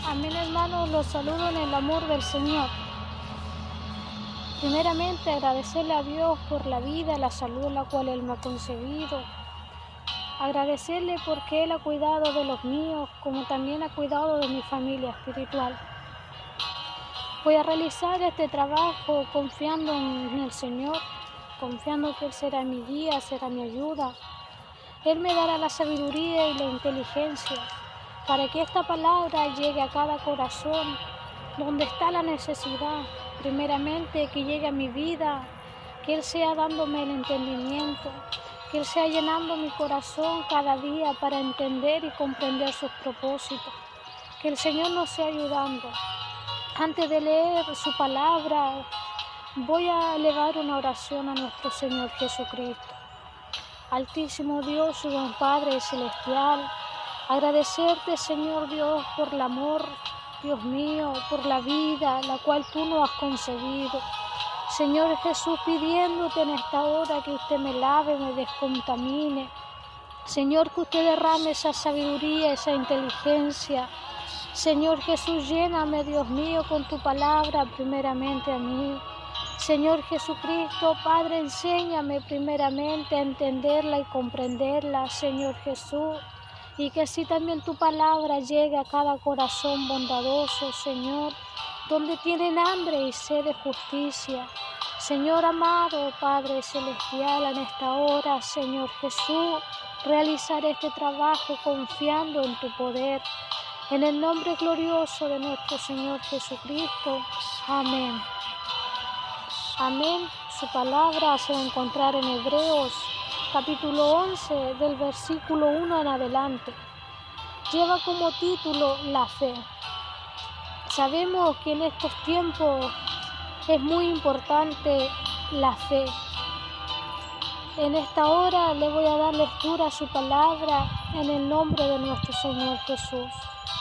Amén, hermanos, los saludo en el amor del Señor. Primeramente, agradecerle a Dios por la vida, la salud la cual Él me ha concedido. Agradecerle porque Él ha cuidado de los míos, como también ha cuidado de mi familia espiritual. Voy a realizar este trabajo confiando en el Señor, confiando que Él será mi guía, será mi ayuda. Él me dará la sabiduría y la inteligencia para que esta palabra llegue a cada corazón donde está la necesidad. Primeramente, que llegue a mi vida, que Él sea dándome el entendimiento, que Él sea llenando mi corazón cada día para entender y comprender sus propósitos. Que el Señor nos sea ayudando. Antes de leer su palabra, voy a elevar una oración a nuestro Señor Jesucristo. Altísimo Dios, buen Padre celestial, agradecerte, Señor Dios, por el amor, Dios mío, por la vida, la cual tú nos has concedido. Señor Jesús, pidiéndote en esta hora que usted me lave, me descontamine. Señor, que usted derrame esa sabiduría, esa inteligencia. Señor Jesús, lléname, Dios mío, con tu palabra, primeramente a mí. Señor Jesucristo, Padre, enséñame primeramente a entenderla y comprenderla, Señor Jesús, y que así también tu palabra llegue a cada corazón bondadoso, Señor, donde tienen hambre y sed de justicia. Señor amado, Padre celestial, en esta hora, Señor Jesús, realizar este trabajo confiando en tu poder. En el nombre glorioso de nuestro Señor Jesucristo. Amén. Amén. Su palabra se va a encontrar en Hebreos, capítulo 11, del versículo 1 en adelante. Lleva como título la fe. Sabemos que en estos tiempos es muy importante la fe. En esta hora le voy a dar lectura a su palabra en el nombre de nuestro Señor Jesús.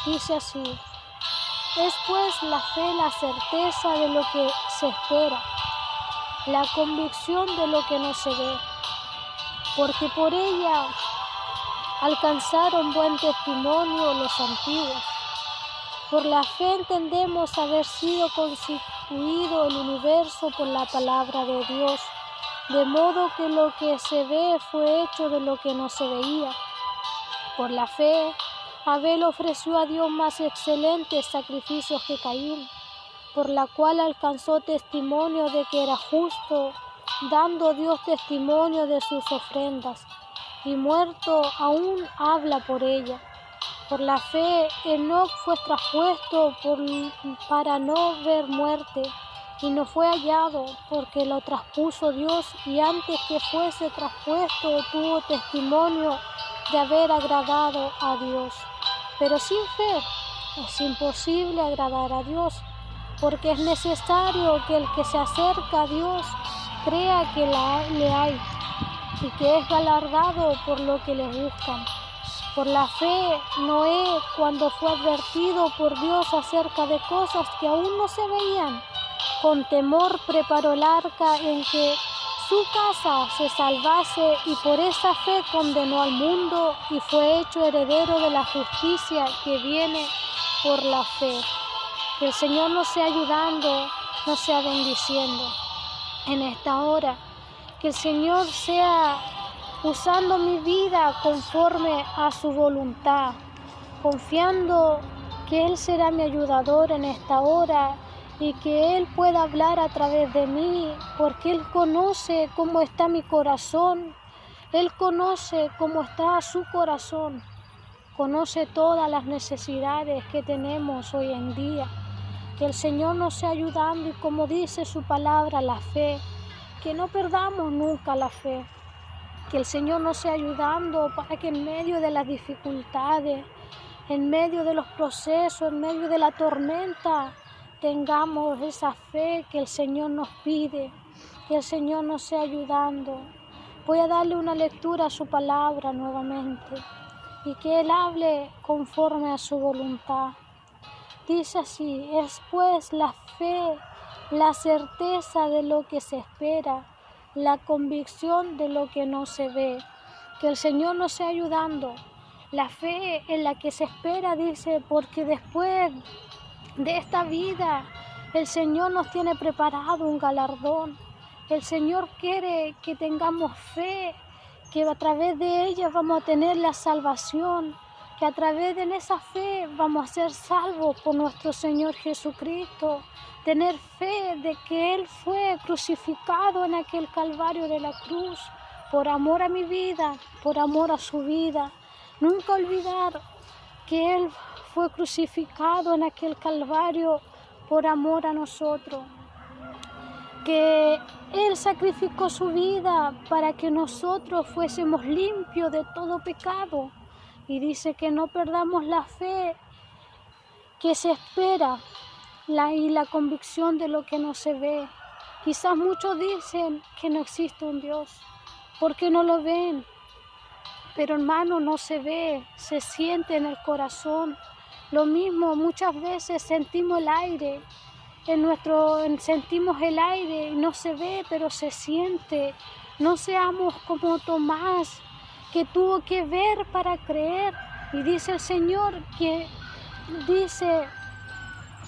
Dice así: es pues la fe la certeza de lo que se espera, la convicción de lo que no se ve, porque por ella alcanzaron buen testimonio los antiguos. Por la fe entendemos haber sido constituido el universo por la palabra de Dios, de modo que lo que se ve fue hecho de lo que no se veía. Por la fe, Abel ofreció a Dios más excelentes sacrificios que Caín, por la cual alcanzó testimonio de que era justo, dando Dios testimonio de sus ofrendas, y muerto aún habla por ella. Por la fe, Enoc fue traspuesto para no ver muerte, y no fue hallado, porque lo traspuso Dios, y antes que fuese traspuesto tuvo testimonio de haber agradado a Dios. Pero sin fe es imposible agradar a Dios, porque es necesario que el que se acerca a Dios crea que le hay y que es galardado por lo que le buscan. Por la fe, Noé, cuando fue advertido por Dios acerca de cosas que aún no se veían, con temor preparó el arca en que su casa se salvase, y por esa fe condenó al mundo y fue hecho heredero de la justicia que viene por la fe. Que el Señor nos sea ayudando, nos sea bendiciendo en esta hora. Que el Señor sea usando mi vida conforme a su voluntad, confiando que Él será mi ayudador en esta hora y que Él pueda hablar a través de mí, porque Él conoce cómo está mi corazón, Él conoce cómo está su corazón, conoce todas las necesidades que tenemos hoy en día. Que el Señor nos sea ayudando y, como dice su palabra, la fe, que no perdamos nunca la fe. Que el Señor nos sea ayudando para que en medio de las dificultades, en medio de los procesos, en medio de la tormenta, tengamos esa fe que el Señor nos pide, que el Señor nos sea ayudando. Voy a darle una lectura a su palabra nuevamente y que Él hable conforme a su voluntad. Dice así: es pues la fe, la certeza de lo que se espera, la convicción de lo que no se ve. Que el Señor nos sea ayudando La fe en la que se espera, dice, porque después de esta vida el Señor nos tiene preparado un galardón. El Señor quiere que tengamos fe, que a través de ella vamos a tener la salvación, que a través de esa fe vamos a ser salvos por nuestro Señor Jesucristo. Tener fe de que Él fue crucificado en aquel Calvario de la cruz, por amor a mi vida, por amor a su vida. Nunca olvidar que Él fue crucificado en aquel Calvario por amor a nosotros, que Él sacrificó su vida para que nosotros fuésemos limpios de todo pecado. Y dice que no perdamos la fe que se espera y la convicción de lo que no se ve. Quizás muchos dicen que no existe un Dios, porque no lo ven. Pero hermano, no se ve, se siente en el corazón. Lo mismo, muchas veces sentimos el aire, sentimos el aire y no se ve, pero se siente. No seamos como Tomás, que tuvo que ver para creer. Y dice el Señor que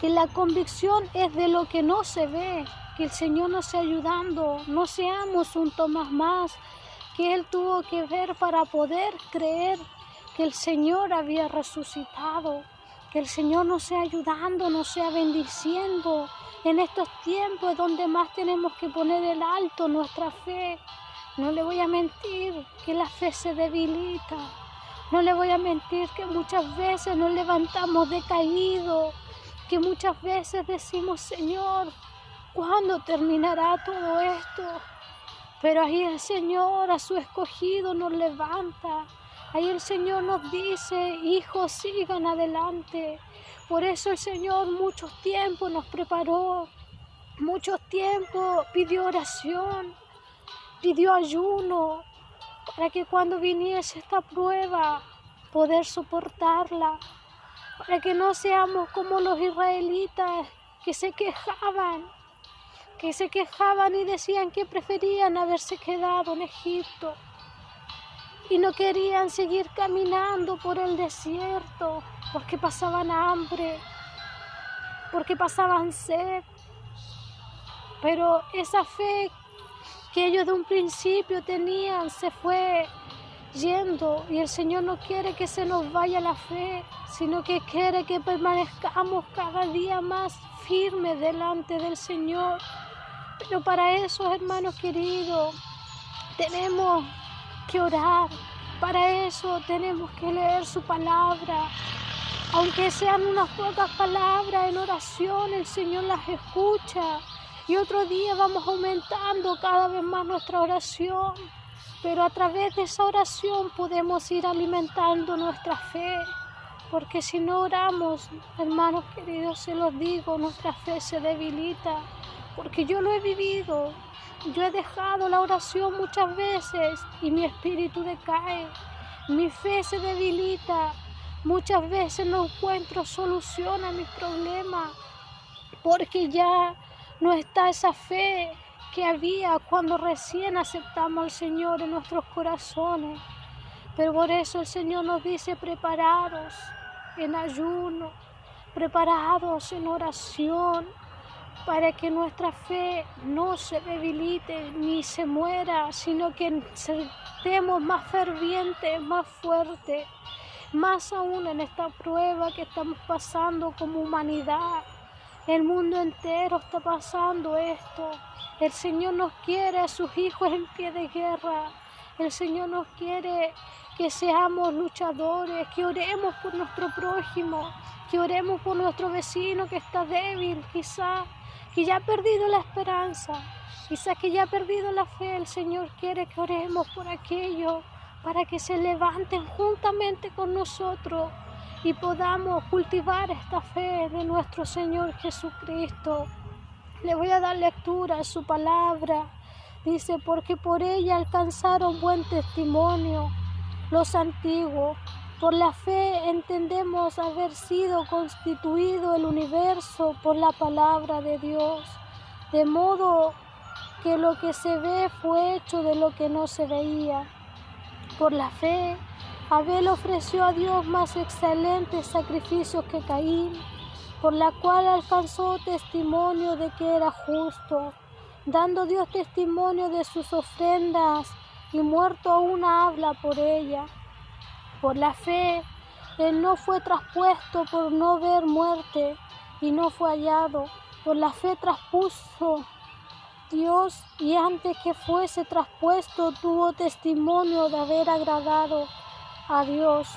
la convicción es de lo que no se ve, que el Señor nos esté ayudando. No seamos un Tomás más, que Él tuvo que ver para poder creer que el Señor había resucitado, que el Señor nos sea ayudando, nos sea bendiciendo en estos tiempos donde más tenemos que poner el alto nuestra fe. No le voy a mentir que la fe se debilita, no le voy a mentir que muchas veces nos levantamos decaídos, que muchas veces decimos, Señor, ¿cuándo terminará todo esto? Pero ahí el Señor a su escogido nos levanta. Ahí el Señor nos dice, hijos, sigan adelante. Por eso el Señor mucho tiempo nos preparó, mucho tiempo pidió oración, pidió ayuno, para que cuando viniese esta prueba, poder soportarla. Para que no seamos como los israelitas que se quejaban y decían que preferían haberse quedado en Egipto y no querían seguir caminando por el desierto porque pasaban hambre, porque pasaban sed. Pero esa fe que ellos de un principio tenían se fue yendo, y el Señor no quiere que se nos vaya la fe, sino que quiere que permanezcamos cada día más firmes delante del Señor. Pero para eso, hermanos queridos, tenemos que orar. Para eso tenemos que leer su palabra. Aunque sean unas pocas palabras en oración, el Señor las escucha. Y otro día vamos aumentando cada vez más nuestra oración. Pero a través de esa oración podemos ir alimentando nuestra fe. Porque si no oramos, hermanos queridos, se los digo, nuestra fe se debilita. Porque yo lo he vivido, yo he dejado la oración muchas veces y mi espíritu decae, mi fe se debilita, muchas veces no encuentro solución a mis problemas, porque ya no está esa fe que había cuando recién aceptamos al Señor en nuestros corazones. Pero por eso el Señor nos dice, preparados en ayuno, preparados en oración, para que nuestra fe no se debilite ni se muera, sino que estemos más fervientes, más fuertes, más aún en esta prueba que estamos pasando como humanidad. El mundo entero está pasando esto. El Señor nos quiere a sus hijos en pie de guerra. El Señor nos quiere que seamos luchadores, que oremos por nuestro prójimo, que oremos por nuestro vecino que está débil, quizás que ya ha perdido la esperanza, quizás que ya ha perdido la fe. El Señor quiere que oremos por aquello, para que se levanten juntamente con nosotros y podamos cultivar esta fe de nuestro Señor Jesucristo. Le voy a dar lectura a su palabra. Dice, porque por ella alcanzaron buen testimonio los antiguos. Por la fe entendemos haber sido constituido el universo por la palabra de Dios, de modo que lo que se ve fue hecho de lo que no se veía. Por la fe Abel ofreció a Dios más excelentes sacrificios que Caín, por la cual alcanzó testimonio de que era justo, dando Dios testimonio de sus ofrendas, y muerto aún habla por ella. Por la fe, él no fue traspuesto por no ver muerte, y no fue hallado. Por la fe traspuso Dios, y antes que fuese traspuesto tuvo testimonio de haber agradado a Dios.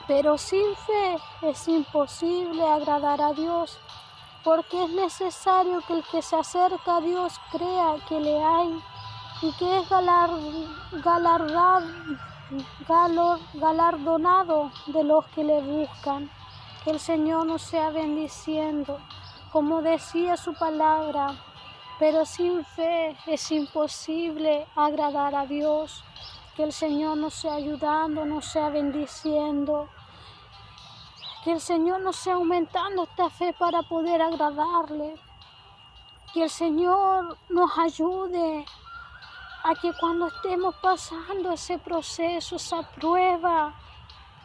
Pero sin fe es imposible agradar a Dios, porque es necesario que el que se acerca a Dios crea que le hay y que es galardonado de los que le buscan. Que el Señor nos sea bendiciendo, como decía su palabra. Pero sin fe es imposible agradar a Dios. Que el Señor nos sea ayudando, nos sea bendiciendo. Que el Señor nos sea aumentando esta fe para poder agradarle. Que el Señor nos ayude a que cuando estemos pasando ese proceso, esa prueba,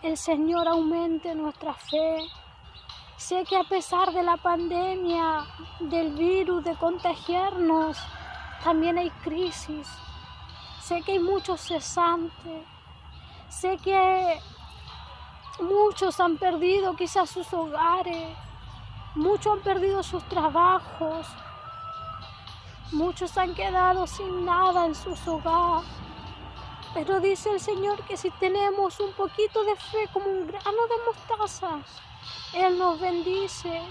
el Señor aumente nuestra fe. Sé que a pesar de la pandemia, del virus, de contagiarnos, también hay crisis. Sé que hay muchos cesantes. Sé que muchos han perdido quizás sus hogares. Muchos han perdido sus trabajos. Muchos han quedado sin nada en sus hogares. Pero dice el Señor que si tenemos un poquito de fe, como un grano de mostaza, Él nos bendice.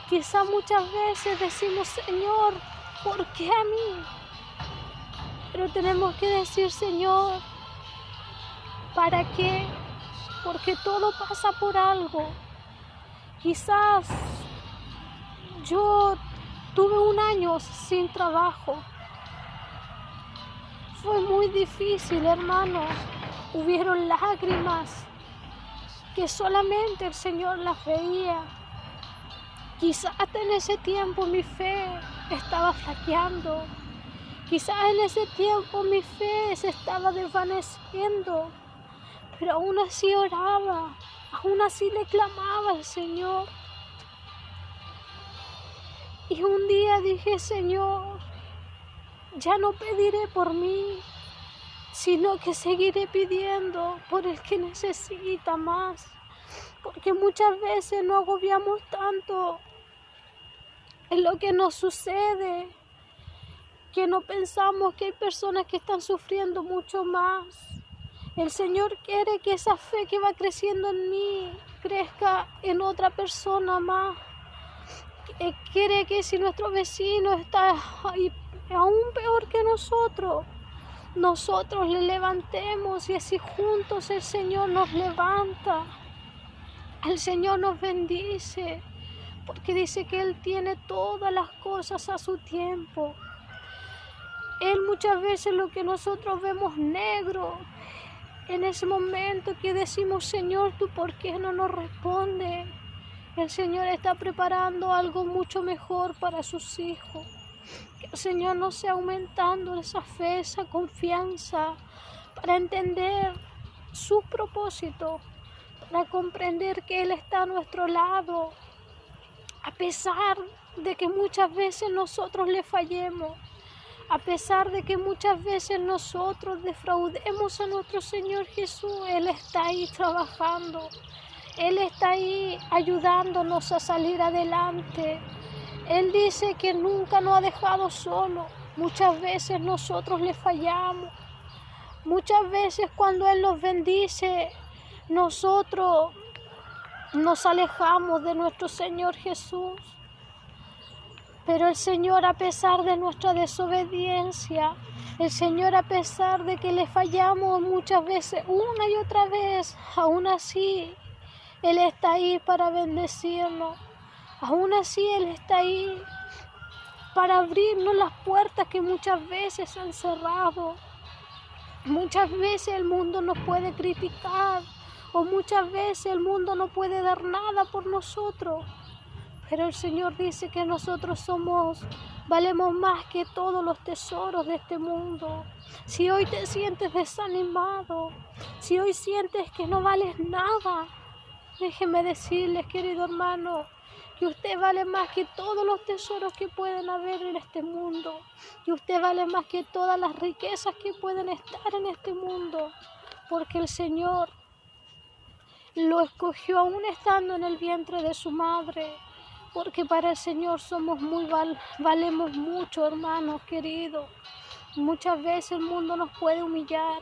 Quizá muchas veces decimos, Señor, ¿por qué a mí? Pero tenemos que decir, Señor, ¿para qué? Porque todo pasa por algo. Quizás yo tuve un año sin trabajo. Fue muy difícil, hermano. Hubieron lágrimas que solamente el Señor las veía. Quizás en ese tiempo mi fe estaba flaqueando. Quizás en ese tiempo mi fe se estaba desvaneciendo. Pero aún así oraba, aún así le clamaba al Señor. Y un día dije, Señor, ya no pediré por mí, sino que seguiré pidiendo por el que necesita más. Porque muchas veces nos agobiamos tanto en lo que nos sucede, que no pensamos que hay personas que están sufriendo mucho más. El Señor quiere que esa fe que va creciendo en mí crezca en otra persona más. Quiere que si nuestro vecino está ahí aún peor que nosotros le levantemos, y así juntos el Señor nos levanta. El Señor nos bendice, porque dice que Él tiene todas las cosas a su tiempo. Él muchas veces lo que nosotros vemos negro, en ese momento que decimos, Señor, ¿tú por qué no nos respondes? El Señor está preparando algo mucho mejor para sus hijos. Que el Señor nos sea aumentando esa fe, esa confianza, para entender sus propósitos, para comprender que Él está a nuestro lado, a pesar de que muchas veces nosotros le fallemos, a pesar de que muchas veces nosotros defraudemos a nuestro Señor Jesús. Él está ahí trabajando. Él está ahí ayudándonos a salir adelante. Él dice que nunca nos ha dejado solo. Muchas veces nosotros le fallamos. Muchas veces cuando Él nos bendice, nosotros nos alejamos de nuestro Señor Jesús. Pero el Señor, a pesar de nuestra desobediencia, el Señor, a pesar de que le fallamos muchas veces, una y otra vez, aún así, Él está ahí para bendecirnos. Aún así, Él está ahí para abrirnos las puertas que muchas veces han cerrado. Muchas veces el mundo nos puede criticar, o muchas veces el mundo no puede dar nada por nosotros. Pero el Señor dice que nosotros valemos más que todos los tesoros de este mundo. Si hoy te sientes desanimado, si hoy sientes que no vales nada, déjeme decirles, querido hermano, que usted vale más que todos los tesoros que pueden haber en este mundo. Que usted vale más que todas las riquezas que pueden estar en este mundo. Porque el Señor lo escogió aún estando en el vientre de su madre. Porque para el Señor valemos mucho, hermanos queridos. Muchas veces el mundo nos puede humillar,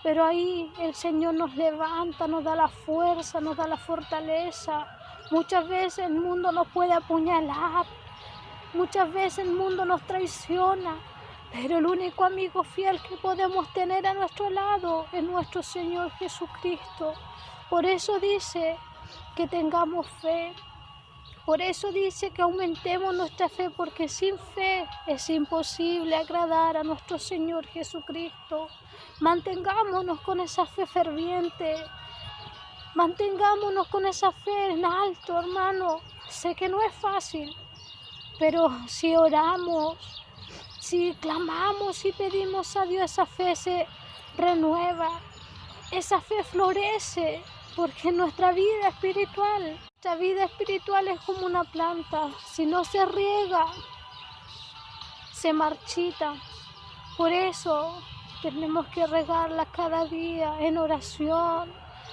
pero ahí el Señor nos levanta, nos da la fuerza, nos da la fortaleza. Muchas veces el mundo nos puede apuñalar, muchas veces el mundo nos traiciona, pero el único amigo fiel que podemos tener a nuestro lado es nuestro Señor Jesucristo. Por eso dice que tengamos fe. Por eso dice que aumentemos nuestra fe, porque sin fe es imposible agradar a nuestro Señor Jesucristo. Mantengámonos con esa fe ferviente, mantengámonos con esa fe en alto, hermano. Sé que no es fácil, pero si oramos, si clamamos, si pedimos a Dios, esa fe se renueva, esa fe florece, porque nuestra vida espiritual es como una planta. Si no se riega, se marchita. Por eso tenemos que regarla cada día en oración.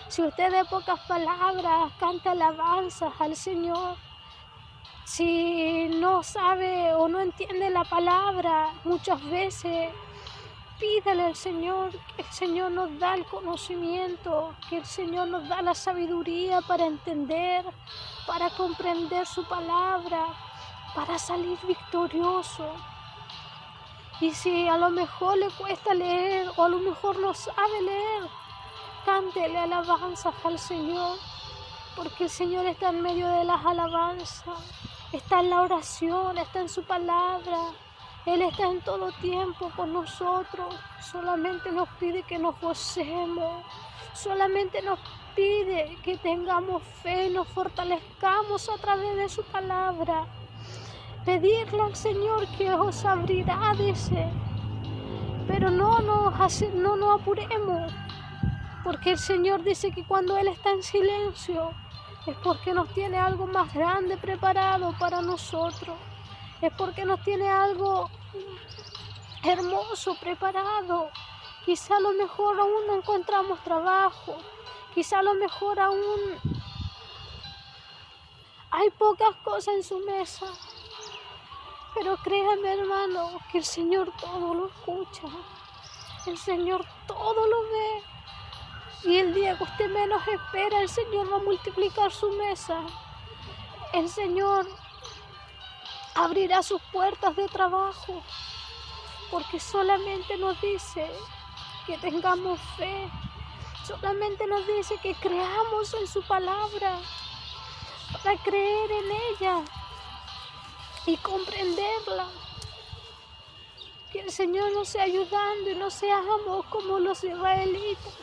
Si usted de pocas palabras canta alabanzas al Señor, si no sabe o no entiende la palabra, muchas veces pídale al Señor, que el Señor nos da el conocimiento, que el Señor nos da la sabiduría para entender, para comprender su palabra, para salir victorioso. Y si a lo mejor le cuesta leer o a lo mejor no sabe leer, cántele alabanzas al Señor, porque el Señor está en medio de las alabanzas, está en la oración, está en su palabra. Él está en todo tiempo con nosotros. Solamente nos pide que nos gocemos. Solamente nos pide que tengamos fe y nos fortalezcamos a través de su palabra. Pedirle al Señor que os abrirá, dice. Pero no nos apuremos. Porque el Señor dice que cuando Él está en silencio es porque nos tiene algo más grande preparado para nosotros. Es porque nos tiene algo hermoso preparado. Quizá a lo mejor aún no encontramos trabajo. Quizá a lo mejor aún hay pocas cosas en su mesa. Pero créame, hermano, que el Señor todo lo escucha. El Señor todo lo ve. Y el día que usted menos espera, el Señor va a multiplicar su mesa. El Señor abrirá sus puertas de trabajo, porque solamente nos dice que tengamos fe, solamente nos dice que creamos en su palabra, para creer en ella y comprenderla. Que el Señor nos sea ayudando y no seamos como los israelitas,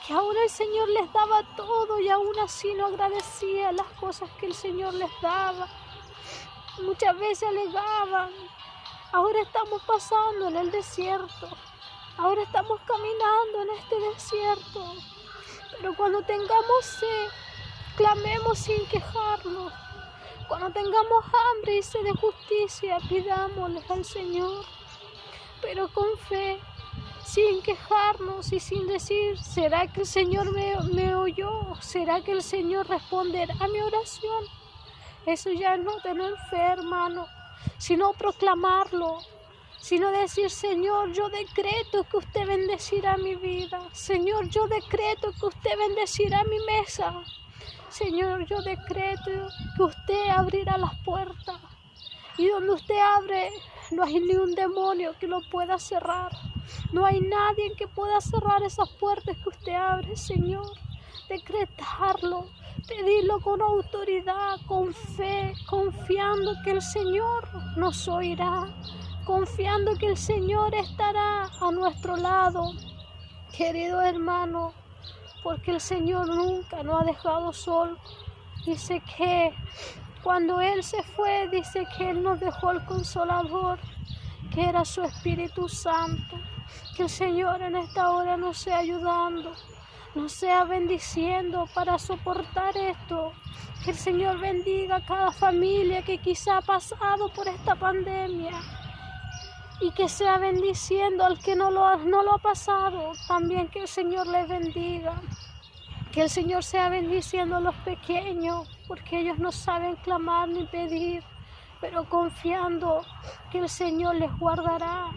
que ahora el Señor les daba todo y aún así no agradecía las cosas que el Señor les daba. Muchas veces alegaban, ahora estamos pasando en el desierto, ahora estamos caminando en este desierto, pero cuando tengamos sed, clamemos sin quejarnos. Cuando tengamos hambre y sed de justicia, pidámosle al Señor, pero con fe, sin quejarnos y sin decir, ¿será que el Señor me oyó? ¿Será que el Señor responderá a mi oración? Eso ya es no tener fe, hermano, sino proclamarlo, sino decir, Señor, yo decreto que usted bendecirá mi vida. Señor, yo decreto que usted bendecirá mi mesa. Señor, yo decreto que usted abrirá las puertas. Y donde usted abre, no hay ni un demonio que lo pueda cerrar. No hay nadie que pueda cerrar esas puertas que usted abre, Señor. Decretarlo, pedirlo con autoridad, con fe, confiando que el Señor nos oirá, confiando que el Señor estará a nuestro lado, querido hermano, porque el Señor nunca nos ha dejado solos. Dice que Cuando Él se fue, dice que Él nos dejó el Consolador, que era su Espíritu Santo. Que el Señor en esta hora nos sea ayudando, nos sea bendiciendo para soportar esto. Que el Señor bendiga a cada familia que quizá ha pasado por esta pandemia y que sea bendiciendo al que no lo ha pasado. También que el Señor les bendiga. Que el Señor sea bendiciendo a los pequeños, porque ellos no saben clamar ni pedir, pero confiando que el Señor les guardará,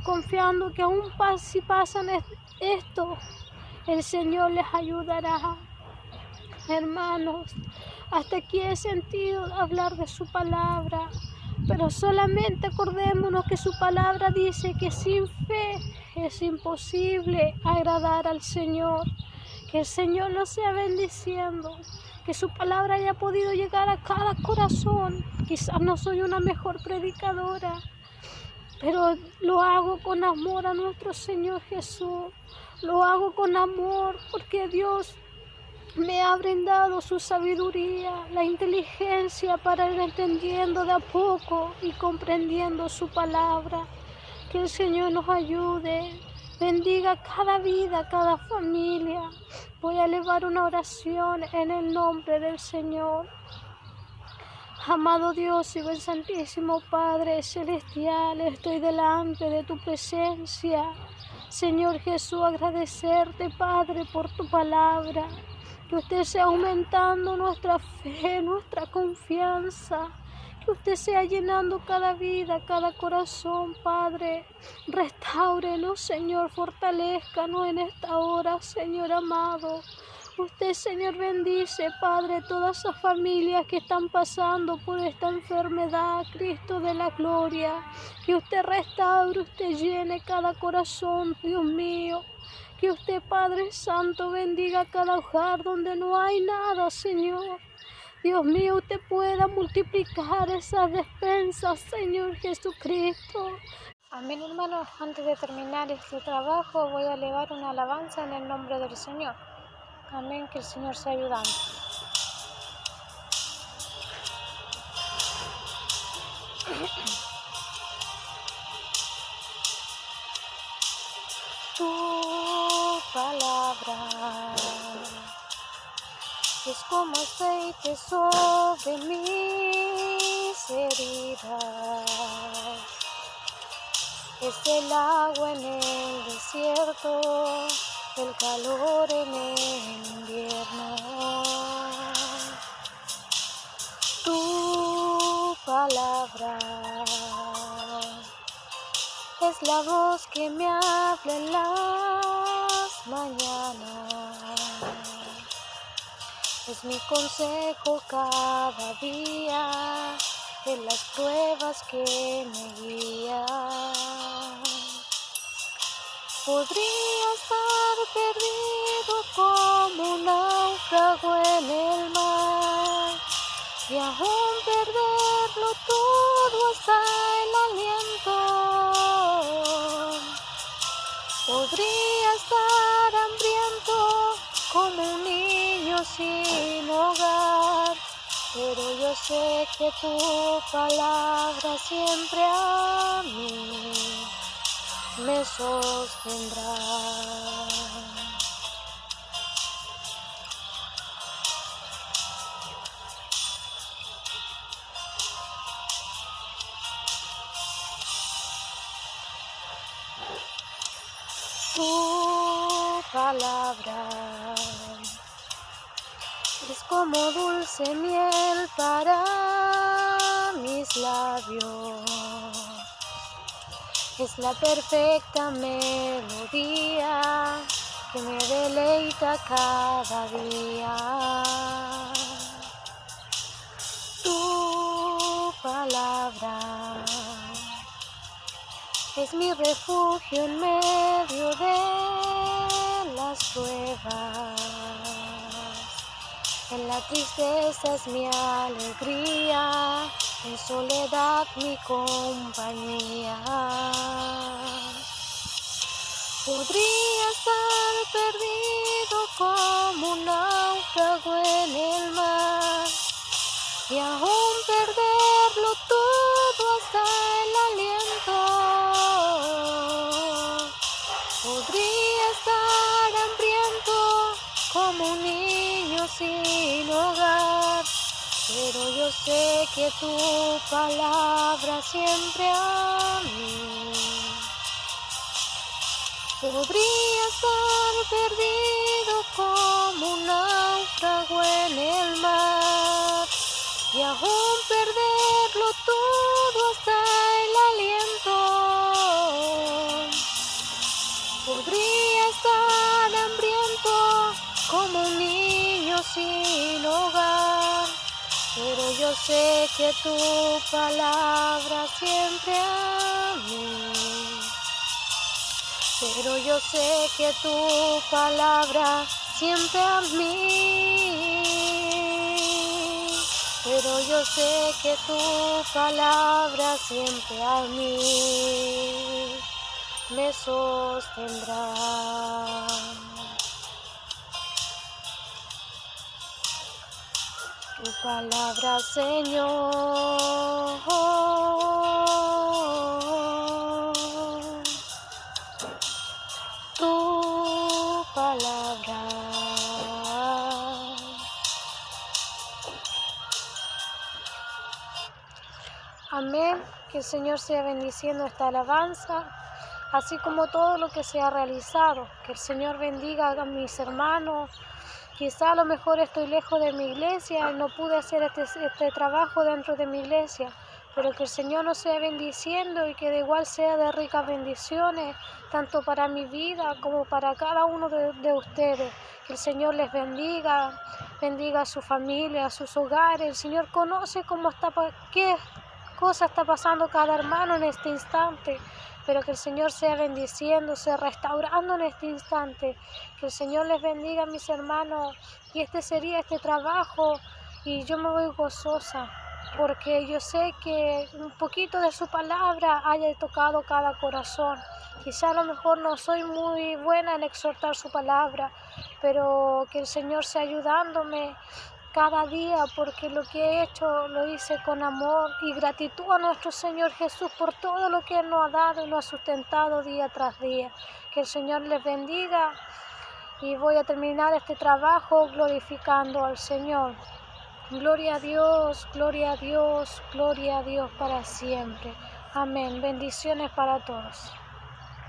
confiando que aún si pasan esto, el Señor les ayudará. Hermanos, hasta aquí he sentido hablar de su palabra, pero solamente acordémonos que su palabra dice que sin fe es imposible agradar al Señor. Que el Señor nos sea bendiciendo, que su palabra haya podido llegar a cada corazón. Quizás no soy una mejor predicadora, pero lo hago con amor a nuestro Señor Jesús. Lo hago con amor porque Dios me ha brindado su sabiduría, la inteligencia para ir entendiendo de a poco y comprendiendo su palabra. Que el Señor nos ayude, bendiga cada vida, cada familia. Voy a elevar una oración en el nombre del Señor. Amado Dios y buen Santísimo Padre Celestial, estoy delante de tu presencia. Señor Jesús, agradecerte, Padre, por tu palabra. Que usted sea aumentando nuestra fe, nuestra confianza. Que usted sea llenando cada vida, cada corazón, Padre. Restáurenos, Señor, fortalézcanos en esta hora, Señor amado. Usted, Señor, bendice, Padre, todas esas familias que están pasando por esta enfermedad, Cristo de la gloria. Que usted restaure, usted llene cada corazón, Dios mío. Que usted, Padre Santo, bendiga cada hogar donde no hay nada, Señor. Dios mío, usted pueda multiplicar esas despensas, Señor Jesucristo. Amén, hermanos. Antes de terminar este trabajo, voy a elevar una alabanza en el nombre del Señor. Amén, que el Señor sea ayudando. Tu palabra es como aceite sobre mis heridas. Es el agua en el desierto, el calor en el invierno. Tu palabra es la voz que me habla en las mañanas. Es mi consejo cada día en las pruebas que me guían. Podría estar perdido como un náufrago en el mar y aún perderlo todo hasta el aliento. Podría estar hambriento como un niño sin hogar, pero yo sé que tu palabra siempre a mí me sostendrá. Tu palabra es como dulce miel para mis labios. Es la perfecta melodía que me deleita cada día. Tu palabra es mi refugio en medio de las pruebas. En la tristeza es mi alegría, en soledad mi compañía. Podría estar perdido como un náufrago en el mar y aún perderlo todo hasta el aliento. Podría estar hambriento como un niño sin hogar, pero yo sé que tu palabra siempre a mí. Podría estar perdido como un náufrago en el mar y aún perderlo todo hasta el aliento. Podría estar hambriento como un niño sin hogar, pero yo sé que tu palabra siempre a mí. Pero yo sé que tu palabra siempre a mí. Pero yo sé que tu palabra siempre a mí me sostendrá. Tu palabra, Señor, tu palabra. Amén. Que el Señor sea bendiciendo esta alabanza, así como todo lo que se ha realizado. Que el Señor bendiga a mis hermanos. Quizá a lo mejor estoy lejos de mi iglesia y no pude hacer este trabajo dentro de mi iglesia, pero que el Señor nos sea bendiciendo y que de igual sea de ricas bendiciones, tanto para mi vida como para cada uno de ustedes. Que el Señor les bendiga, bendiga a su familia, a sus hogares. El Señor conoce qué cosa está pasando cada hermano en este instante, pero que el Señor sea bendiciéndose, restaurando en este instante. Que el Señor les bendiga a mis hermanos, y este sería este trabajo, y yo me voy gozosa, porque yo sé que un poquito de su palabra haya tocado cada corazón. Quizá a lo mejor no soy muy buena en exhortar su palabra, pero que el Señor sea ayudándome cada día, porque lo que he hecho lo hice con amor y gratitud a nuestro Señor Jesús por todo lo que Él nos ha dado y nos ha sustentado día tras día. Que el Señor les bendiga, y voy a terminar este trabajo glorificando al Señor. Gloria a Dios, gloria a Dios, gloria a Dios para siempre. Amén. Bendiciones para todos.